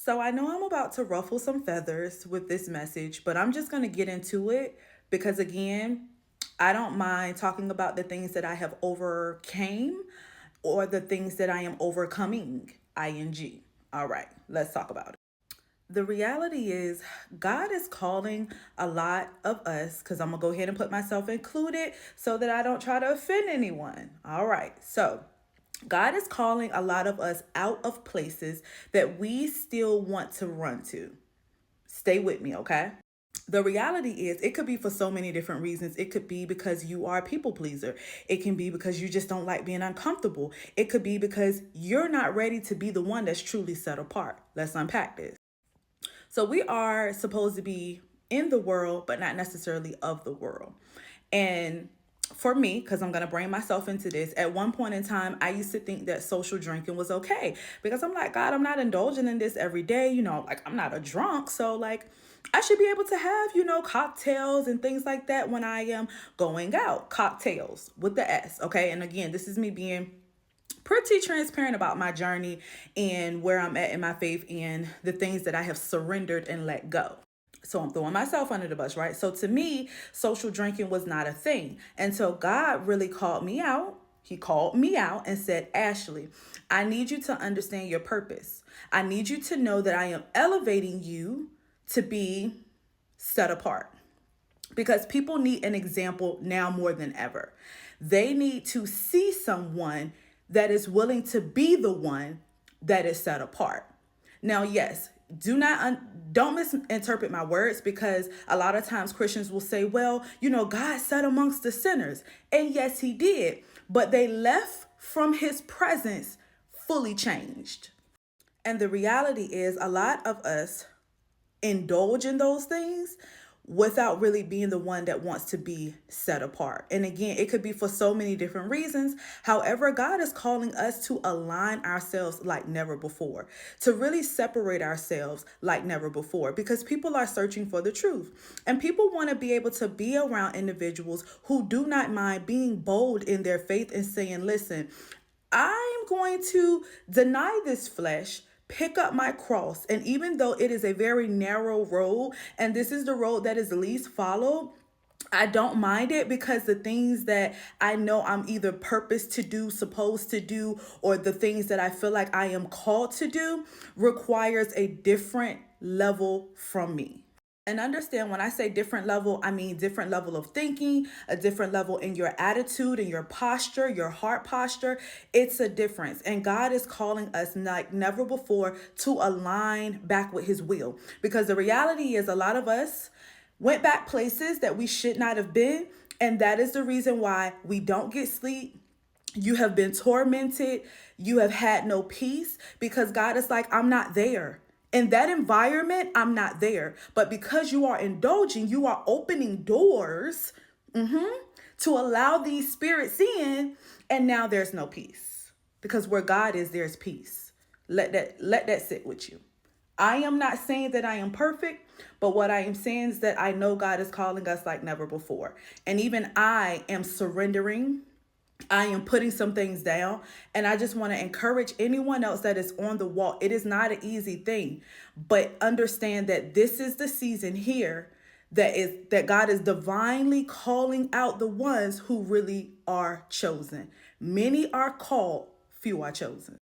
So I know I'm about to ruffle some feathers with this message, but I'm just going to get into it because again, I don't mind talking about the things that I have overcame or the things that I am overcoming. ING. All right, let's talk about it. The reality is, God is calling a lot of us, because I'm going to go ahead and put myself included so that I don't try to offend anyone. All right, so God is calling a lot of us out of places that we still want to run to. Stay with me, okay? The reality is, it could be for so many different reasons. It could be because you are a people pleaser. It can be because you just don't like being uncomfortable. It could be because you're not ready to be the one that's truly set apart. Let's unpack this. So we are supposed to be in the world, but not necessarily of the world. And for me, because I'm going to bring myself into this, at one point in time, I used to think that social drinking was okay because I'm like, God, I'm not indulging in this every day. Like I'm not a drunk. So, like, I should be able to have, cocktails and things like that when I am going out. Cocktails with the S. Okay. And again, this is me being pretty transparent about my journey and where I'm at in my faith and the things that I have surrendered and let go. So I'm throwing myself under the bus, right? So to me, social drinking was not a thing. And so God really called me out. He called me out and said, Ashley, I need you to understand your purpose. I need you to know that I am elevating you to be set apart because people need an example now more than ever. They need to see someone that is willing to be the one that is set apart. Now, yes, don't misinterpret my words, because a lot of times Christians will say, well, God sat amongst the sinners. And yes, he did, but they left from his presence fully changed. And the reality is, a lot of us indulge in those things without really being the one that wants to be set apart. And again, it could be for so many different reasons. However, God is calling us to align ourselves like never before, to really separate ourselves like never before, because people are searching for the truth. And people want to be able to be around individuals who do not mind being bold in their faith and saying, listen, I'm going to deny this flesh, pick up my cross. And even though it is a very narrow road, and this is the road that is least followed, I don't mind it, because the things that I know I'm either purposed to do, supposed to do, or the things that I feel like I am called to do requires a different level from me. And understand, when I say different level, I mean different level of thinking, a different level in your attitude and your posture, your heart posture. It's a difference. And God is calling us like never before to align back with his will. Because the reality is, a lot of us went back places that we should not have been. And that is the reason why we don't get sleep. You have been tormented. You have had no peace, because God is like, I'm not there. In that environment, I'm not there. But because you are indulging, you are opening doors to allow these spirits in. And now there's no peace, because where God is, there's peace. Let that sit with you. I am not saying that I am perfect, but what I am saying is that I know God is calling us like never before. And even I am surrendering. I am putting some things down, and I just want to encourage anyone else that is on the wall. It is not an easy thing, but understand that this is the season here that God is divinely calling out the ones who really are chosen. Many are called, few are chosen.